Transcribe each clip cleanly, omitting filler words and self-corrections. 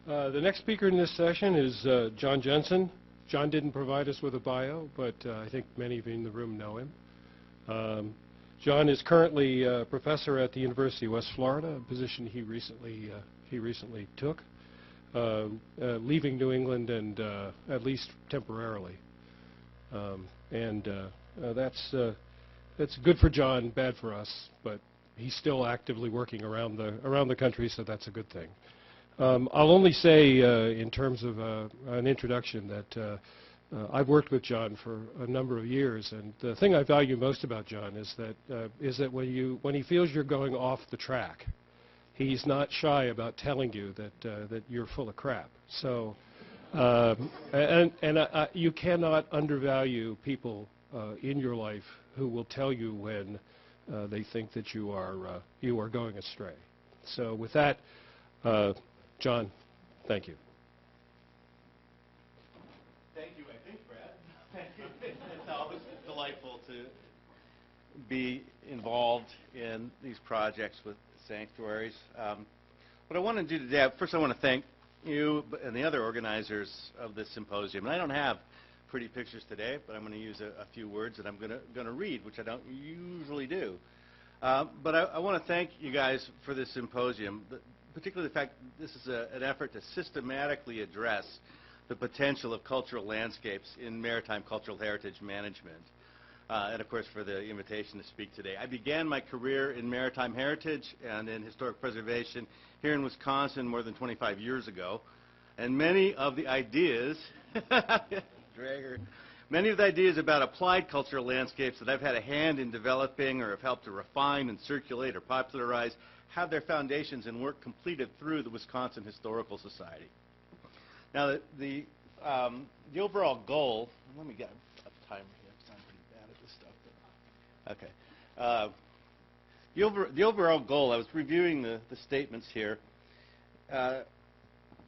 The next speaker in this session is John Jensen. John didn't provide us with a bio, but I think many of you in the room know him. John is currently a professor at the University of West Florida, a position he recently took, leaving New England and at least temporarily. That's good for John, bad for us, but he's still actively working around the country, so that's a good thing. I'll only say, in terms of an introduction, that I've worked with John for a number of years, and the thing I value most about John is that when he feels you're going off the track, he's not shy about telling you that you're full of crap. So, you cannot undervalue people in your life who will tell you when they think that you are going astray. So, with that, John, thank you. Thank you, I think, Brad. Thank you. It's always delightful to be involved in these projects with sanctuaries. What I want to do today, first I want to thank you and the other organizers of this symposium. And I don't have pretty pictures today, but I'm going to use a few words that I'm going to read, which I don't usually do. But I want to thank you guys for this symposium, particularly the fact that this is an effort to systematically address the potential of cultural landscapes in maritime cultural heritage management. And of course, for the invitation to speak today. I began my career in maritime heritage and in historic preservation here in Wisconsin more than 25 years ago. And many of the ideas, many of the ideas about applied cultural landscapes that I've had a hand in developing or have helped to refine and circulate or popularize have their foundations and work completed through the Wisconsin Historical Society. Now, the overall goal, let me get a timer here because I'm pretty bad at this stuff. Okay. The overall goal, I was reviewing the statements here,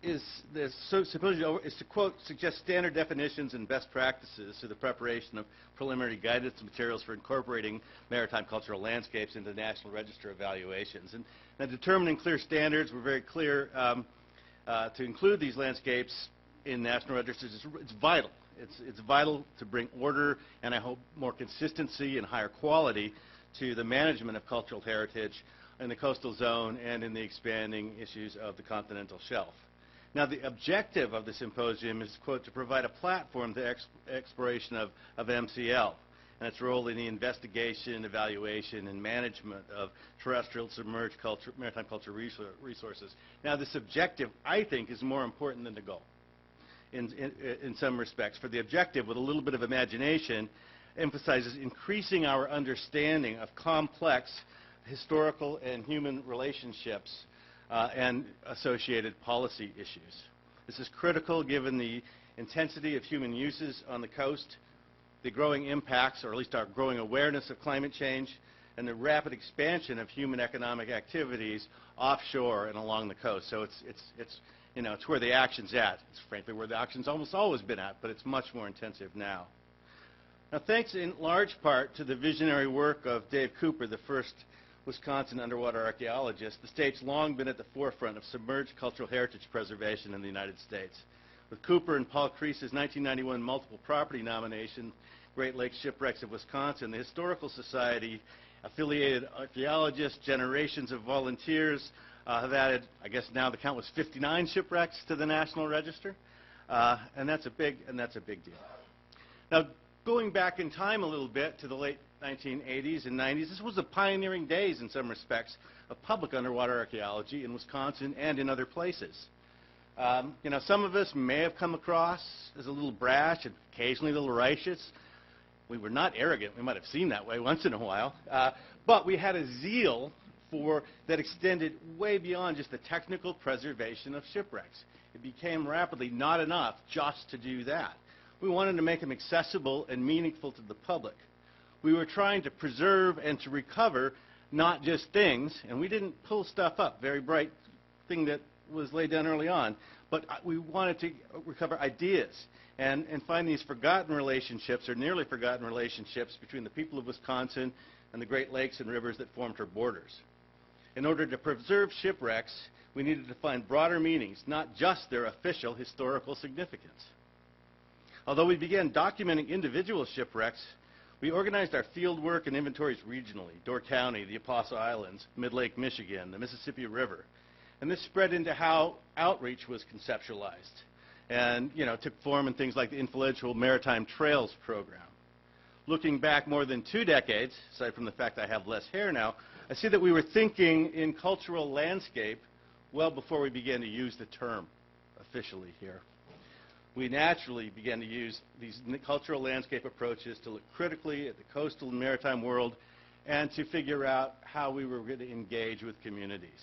is the symposium is to, quote, suggest standard definitions and best practices to the preparation of preliminary guidance materials for incorporating maritime cultural landscapes into the National Register evaluations. And now determining clear standards, we're very clear to include these landscapes in national registers. It's vital. It's vital to bring order and, I hope, more consistency and higher quality to the management of cultural heritage in the coastal zone and in the expanding issues of the continental shelf. Now, the objective of the symposium is, quote, to provide a platform to exploration of MCL and its role in the investigation, evaluation, and management of terrestrial submerged maritime cultural resources. Now, this objective, I think, is more important than the goal in some respects. For the objective, with a little bit of imagination, emphasizes increasing our understanding of complex historical and human relationships and associated policy issues. This is critical given the intensity of human uses on the coast, the growing impacts, or at least our growing awareness of climate change, and the rapid expansion of human economic activities offshore and along the coast. So it's where the action's at. It's frankly where the action's almost always been at, but it's much more intensive now. Now, thanks in large part to the visionary work of Dave Cooper, the first Wisconsin underwater archaeologist, the state's long been at the forefront of submerged cultural heritage preservation in the United States. With Cooper and Paul Crease's 1991 multiple property nomination, Great Lakes Shipwrecks of Wisconsin, the Historical Society, affiliated archaeologists, generations of volunteers have added, I guess now the count was 59 shipwrecks to the National Register, and that's a big deal. Now, going back in time a little bit to the late 1980s and 90s, this was the pioneering days in some respects of public underwater archaeology in Wisconsin and in other places. Some of us may have come across as a little brash and occasionally a little righteous. We were not arrogant. We might have seemed that way once in a while. But we had a zeal that extended way beyond just the technical preservation of shipwrecks. It became rapidly not enough just to do that. We wanted to make them accessible and meaningful to the public. We were trying to preserve and to recover not just things, and we didn't pull stuff up, very bright thing that was laid down early on, but we wanted to recover ideas and find these forgotten relationships or nearly forgotten relationships between the people of Wisconsin and the Great Lakes and rivers that formed her borders. In order to preserve shipwrecks, we needed to find broader meanings, not just their official historical significance. Although we began documenting individual shipwrecks, we organized our field work and inventories regionally: Door County, the Apostle Islands, Mid-Lake Michigan, the Mississippi River. And this spread into how outreach was conceptualized and, took form in things like the influential Maritime Trails program. Looking back more than 2 decades, aside from the fact I have less hair now, I see that we were thinking in cultural landscape well before we began to use the term officially here. We naturally began to use these cultural landscape approaches to look critically at the coastal and maritime world and to figure out how we were going to engage with communities.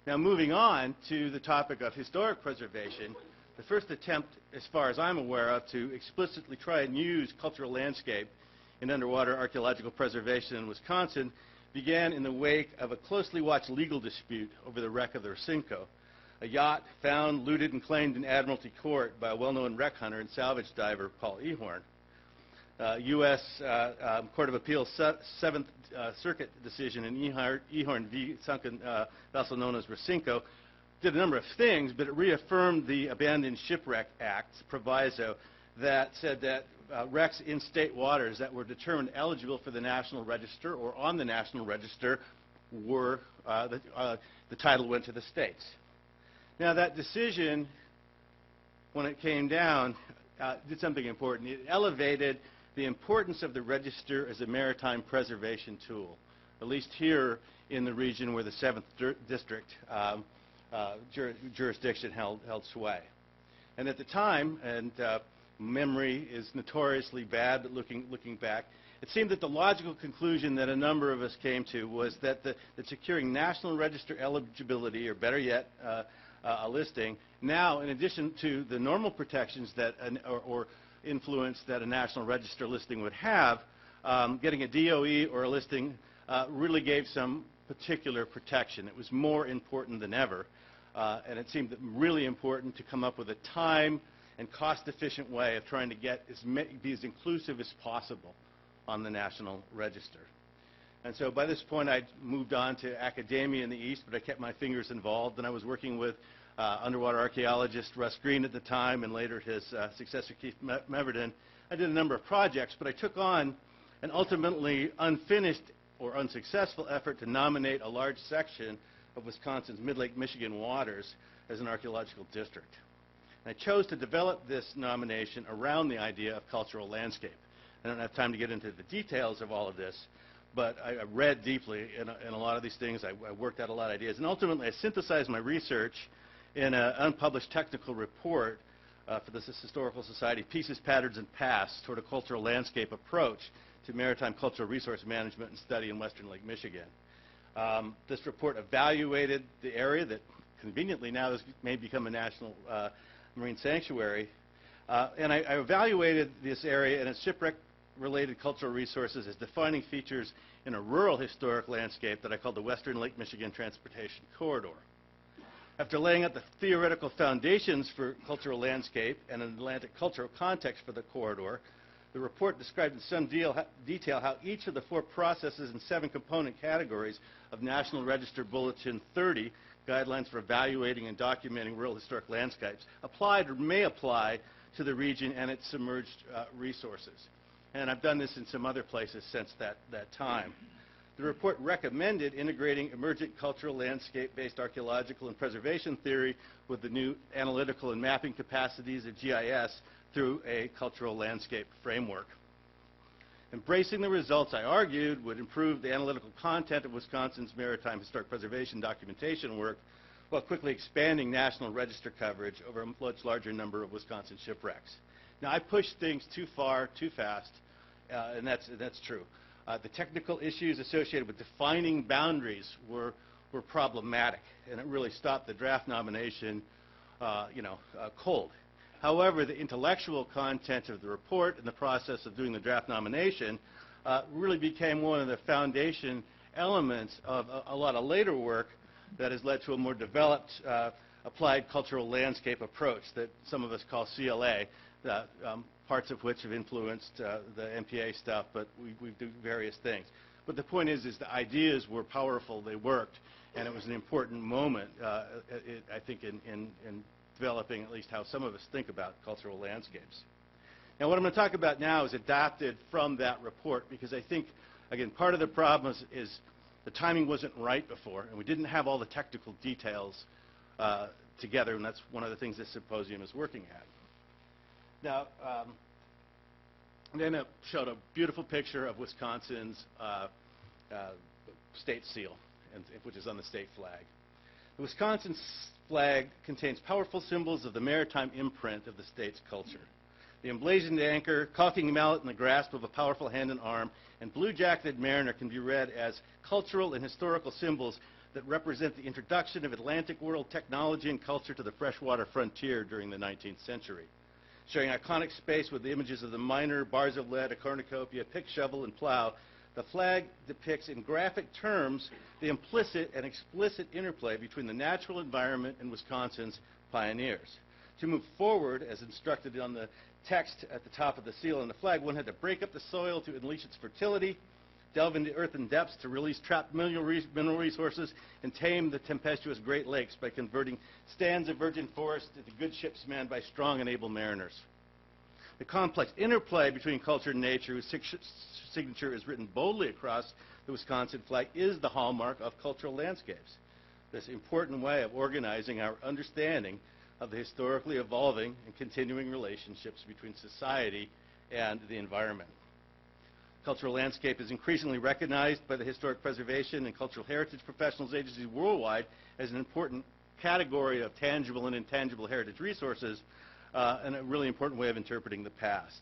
Now, moving on to the topic of historic preservation, the first attempt, as far as I'm aware of, to explicitly try and use cultural landscape in underwater archaeological preservation in Wisconsin began in the wake of a closely watched legal dispute over the wreck of the Rocinco, a yacht found, looted, and claimed in Admiralty Court by a well-known wreck hunter and salvage diver, Paul Ehorn. U.S. Court of Appeals 7th Circuit decision in Ehorn v. sunken vessel known as Rocinco did a number of things, but it reaffirmed the Abandoned Shipwreck Act proviso that said that wrecks in state waters that were determined eligible for the National Register or on the National Register were, the title went to the states. Now, that decision, when it came down, did something important. It elevated the importance of the register as a maritime preservation tool, at least here in the region where the 7th District jurisdiction held sway. And at the time, and memory is notoriously bad, but looking back, it seemed that the logical conclusion that a number of us came to was that securing National Register eligibility, or better yet, a listing, now, in addition to the normal protections that or influence that a National Register listing would have, getting a DOE or a listing really gave some particular protection. It was more important than ever, and it seemed really important to come up with a time and cost-efficient way of trying to be as inclusive as possible on the National Register. And so by this point, I'd moved on to academia in the East, but I kept my fingers involved, and I was working with underwater archaeologist Russ Green at the time, and later his successor, Keith Meverden. I did a number of projects, but I took on an ultimately unfinished or unsuccessful effort to nominate a large section of Wisconsin's Mid-Lake Michigan waters as an archaeological district. And I chose to develop this nomination around the idea of cultural landscape. I don't have time to get into the details of all of this, but I read deeply in a lot of these things. I worked out a lot of ideas, and ultimately I synthesized my research in an unpublished technical report for the Historical Society, Pieces, Patterns, and Pasts, toward a cultural landscape approach to maritime cultural resource management and study in western Lake Michigan. This report evaluated the area that conveniently now may become a national marine sanctuary, and I evaluated this area and its shipwreck-related cultural resources as defining features in a rural historic landscape that I called the Western Lake Michigan Transportation Corridor. After laying out the theoretical foundations for cultural landscape and an Atlantic cultural context for the corridor, the report described in some detail how each of the 4 processes and 7 component categories of National Register Bulletin 30, Guidelines for Evaluating and Documenting Rural Historic Landscapes, applied or may apply to the region and its submerged resources. And I've done this in some other places since that time. The report recommended integrating emergent cultural landscape-based archaeological and preservation theory with the new analytical and mapping capacities of GIS through a cultural landscape framework. Embracing the results, I argued, would improve the analytical content of Wisconsin's maritime historic preservation documentation work while quickly expanding National Register coverage over a much larger number of Wisconsin shipwrecks. Now, I pushed things too far, too fast, and that's true. The technical issues associated with defining boundaries were problematic, and it really stopped the draft nomination cold. However, the intellectual content of the report and the process of doing the draft nomination really became one of the foundation elements of a lot of later work that has led to a more developed applied cultural landscape approach that some of us call CLA, parts of which have influenced the MPA stuff, but we do various things. But the point is the ideas were powerful, they worked, And it was an important moment, I think, in developing at least how some of us think about cultural landscapes. Now, what I'm going to talk about now is adapted from that report, because I think, again, part of the problem is the timing wasn't right before, and we didn't have all the technical details together, and that's one of the things this symposium is working at. Now, then it showed a beautiful picture of Wisconsin's state seal, which is on the state flag. The Wisconsin flag contains powerful symbols of the maritime imprint of the state's culture. The emblazoned anchor, caulking mallet in the grasp of a powerful hand and arm, and blue-jacketed mariner can be read as cultural and historical symbols that represent the introduction of Atlantic world technology and culture to the freshwater frontier during the 19th century. Showing iconic space with the images of the miner, bars of lead, a cornucopia, pick, shovel, and plow, the flag depicts in graphic terms the implicit and explicit interplay between the natural environment and Wisconsin's pioneers. To move forward, as instructed on the text at the top of the seal and the flag, one had to break up the soil to unleash its fertility, delve into earthen depths to release trapped mineral resources, and tame the tempestuous Great Lakes by converting stands of virgin forest into good ships manned by strong and able mariners. The complex interplay between culture and nature, whose signature is written boldly across the Wisconsin flag, is the hallmark of cultural landscapes. This important way of organizing our understanding of the historically evolving and continuing relationships between society and the environment. Cultural landscape is increasingly recognized by the historic preservation and cultural heritage professionals agencies worldwide as an important category of tangible and intangible heritage resources, and a really important way of interpreting the past.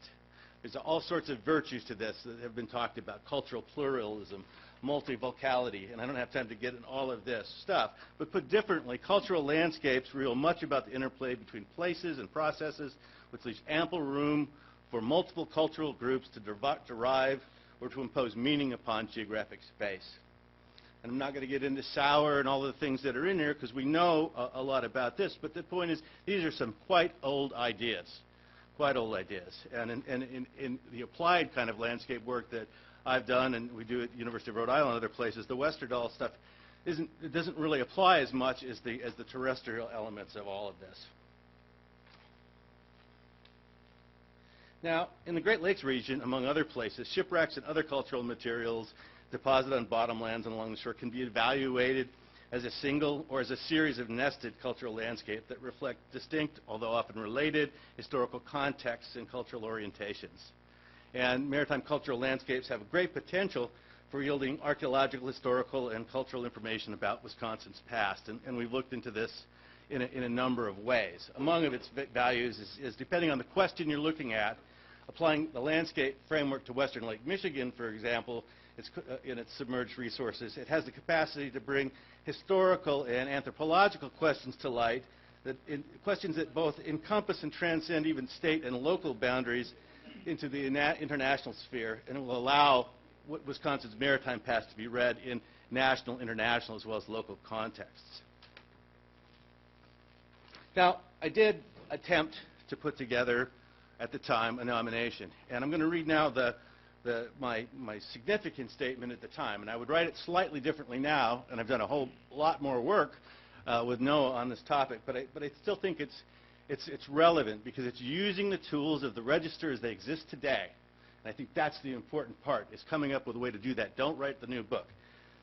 There's all sorts of virtues to this that have been talked about: cultural pluralism, multivocality, and I don't have time to get into all of this stuff. But put differently, cultural landscapes reveal much about the interplay between places and processes, which leaves ample room for multiple cultural groups to derive or to impose meaning upon geographic space. And I'm not going to get into Sauer and all the things that are in here, because we know a lot about this, but the point is these are some quite old ideas. And in the applied kind of landscape work that I've done, and we do at the University of Rhode Island and other places, the Westerdahl stuff doesn't really apply as much as the terrestrial elements of all of this. Now, in the Great Lakes region, among other places, shipwrecks and other cultural materials deposited on bottomlands and along the shore can be evaluated as a single or as a series of nested cultural landscapes that reflect distinct, although often related, historical contexts and cultural orientations. And maritime cultural landscapes have great potential for yielding archeological, historical, and cultural information about Wisconsin's past. And we've looked into this in a number of ways. Among its values is, depending on the question you're looking at, applying the landscape framework to western Lake Michigan, for example, in its submerged resources, it has the capacity to bring historical and anthropological questions to light, questions that both encompass and transcend even state and local boundaries into the international sphere, and it will allow Wisconsin's maritime past to be read in national, international, as well as local contexts. Now, I did attempt to put together, at the time, a nomination, and I'm going to read now my significant statement at the time, and I would write it slightly differently now, and I've done a whole lot more work with Noah on this topic, but I still think it's relevant because it's using the tools of the register as they exist today, and I think that's the important part, is coming up with a way to do that. Don't write the new book.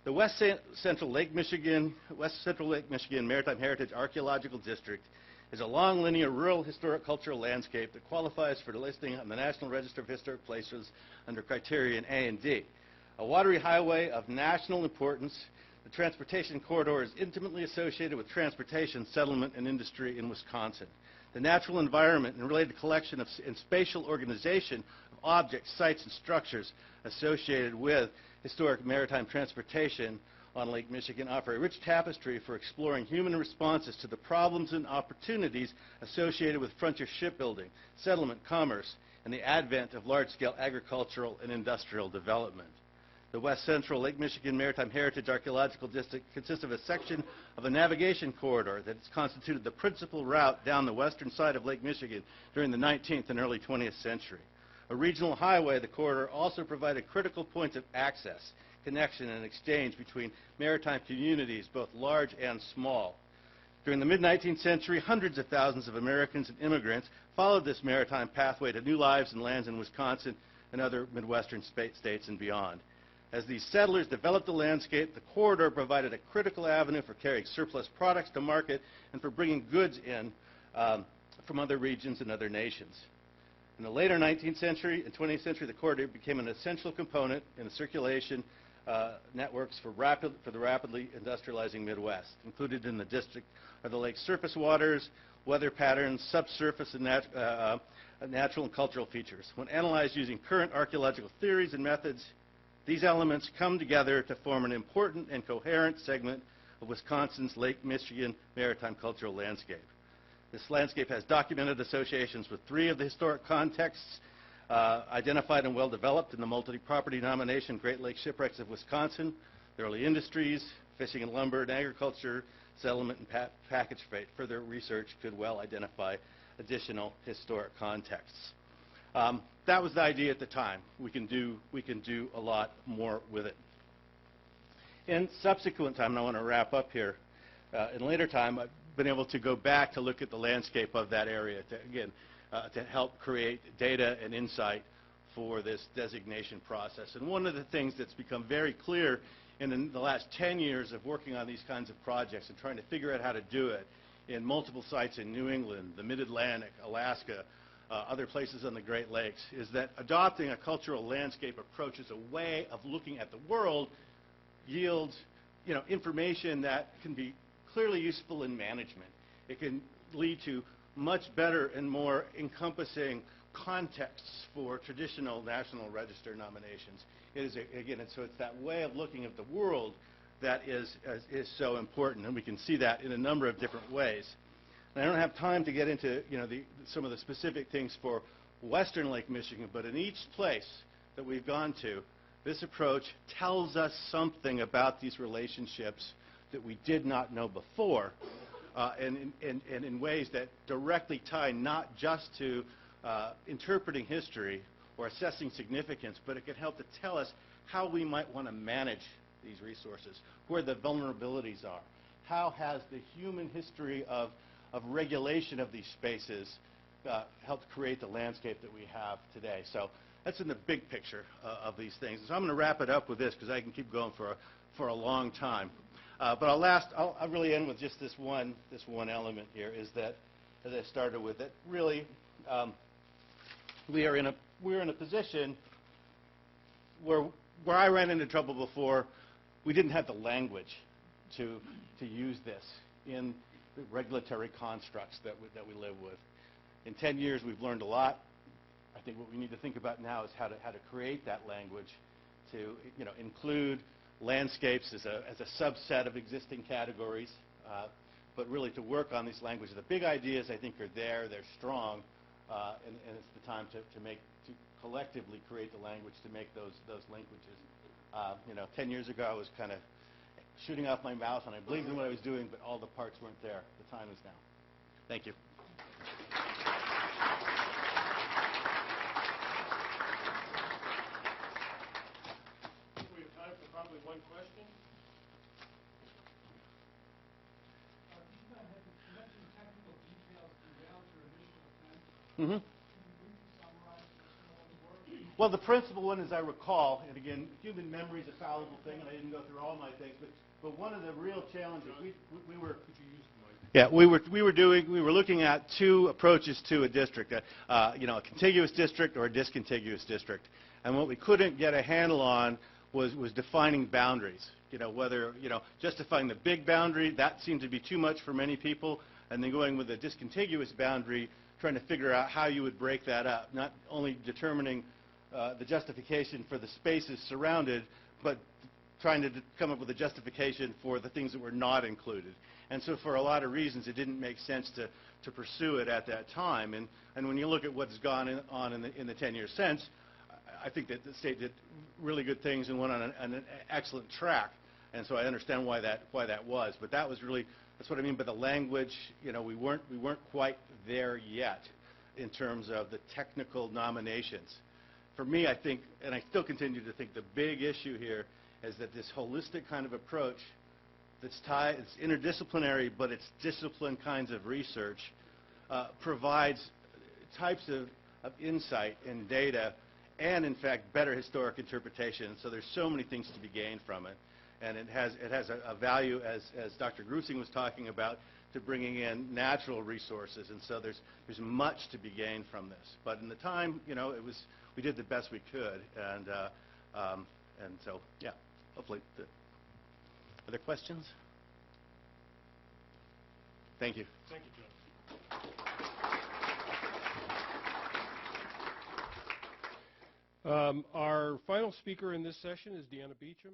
The West Central Lake Michigan Maritime Heritage Archeological District is a long, linear, rural, historic, cultural landscape that qualifies for listing on the National Register of Historic Places under criterion A and D. A watery highway of national importance, the transportation corridor is intimately associated with transportation, settlement, and industry in Wisconsin. The natural environment and related collection and spatial organization of objects, sites, and structures associated with historic maritime transportation on Lake Michigan offer a rich tapestry for exploring human responses to the problems and opportunities associated with frontier shipbuilding, settlement, commerce, and the advent of large-scale agricultural and industrial development. The West Central Lake Michigan Maritime Heritage Archeological District consists of a section of a navigation corridor that has constituted the principal route down the western side of Lake Michigan during the 19th and early 20th century. A regional highway, the corridor also provided critical points of access, connection and exchange between maritime communities, both large and small. During the mid-19th century, hundreds of thousands of Americans and immigrants followed this maritime pathway to new lives and lands in Wisconsin and other Midwestern states and beyond. As these settlers developed the landscape, the corridor provided a critical avenue for carrying surplus products to market and for bringing goods in from other regions and other nations. In the later 19th century and 20th century, the corridor became an essential component in the circulation networks for the rapidly industrializing Midwest. Included in the district are the lake's surface waters, weather patterns, subsurface and natural and cultural features. When analyzed using current archaeological theories and methods, these elements come together to form an important and coherent segment of Wisconsin's Lake Michigan maritime cultural landscape. This landscape has documented associations with three of the historic contexts identified and well developed in the multi-property nomination Great Lakes Shipwrecks of Wisconsin, the early industries, fishing and lumber and agriculture, settlement and package freight. Further research could well identify additional historic contexts. That was the idea at the time. We can do a lot more with it. In subsequent time, and I want to wrap up here, in later time, I've been able to go back to look at the landscape of that area to, again, to help create data and insight for this designation process. And one of the things that's become very clear in the last 10 years of working on these kinds of projects and trying to figure out how to do it in multiple sites in New England, the Mid-Atlantic, Alaska, other places on the Great Lakes, is that adopting a cultural landscape approach as a way of looking at the world yields, information that can be clearly useful in management. It can lead to much better and more encompassing contexts for traditional National Register nominations. It is, so it's that way of looking at the world that is so important, and we can see that in a number of different ways. And I don't have time to get into some of the specific things for Western Lake Michigan, but in each place that we've gone to, this approach tells us something about these relationships that we did not know before, and in ways that directly tie not just to interpreting history or assessing significance, but it can help to tell us how we might want to manage these resources, where the vulnerabilities are. How has the human history of regulation of these spaces helped create the landscape that we have today? So that's in the big picture of these things. So I'm going to wrap it up with this because I can keep going for a long time. But I'll really end with just this one element here, is that, as I started with, that really we're in a position where I ran into trouble before. We didn't have the language to use this in the regulatory constructs that we live with. In 10 years, we've learned a lot. I think what we need to think about now is how to create that language to include landscapes as a subset of existing categories, but really to work on these languages. The big ideas, I think, are there. They're strong, and it's the time to collectively create the language to make those linkages. 10 years ago, I was kind of shooting off my mouth, and I believed in what I was doing, but all the parts weren't there. The time is now. Thank you. We have time for probably one question. You mentioned technical details throughout your initial attempt. Mm-hmm. Can you briefly summarize some of those work? Well, the principal one, as I recall, and again, human memory is a fallible thing, and I didn't go through all my things, but one of the real challenges we were. Could you use the mic? Yeah, we were looking at two approaches to a district, a contiguous district or a discontiguous district, and what we couldn't get a handle on was defining boundaries. Whether justifying the big boundary, that seemed to be too much for many people, and then going with a discontiguous boundary, trying to figure out how you would break that up, not only determining the justification for the spaces surrounded, but trying to come up with a justification for the things that were not included. And so for a lot of reasons, it didn't make sense to pursue it at that time. And when you look at what's gone on in the 10 years since, I think that the state did really good things and went on an excellent track. And so I understand why that was. But that's what I mean by the language. We weren't quite there yet in terms of the technical nominations. For me, I think, and I still continue to think, the big issue here is that this holistic kind of approach that's tied, it's interdisciplinary, but it's disciplined kinds of research, provides types of insight and data and, in fact, better historic interpretation. So there's so many things to be gained from it. And it has a value, as Dr. Grusing was talking about, to bringing in natural resources. And so there's much to be gained from this. But in the time, you know, we did the best we could. And so, yeah, hopefully. Other questions? Thank you. Thank you, John. Our final speaker in this session is Deanna Beecham.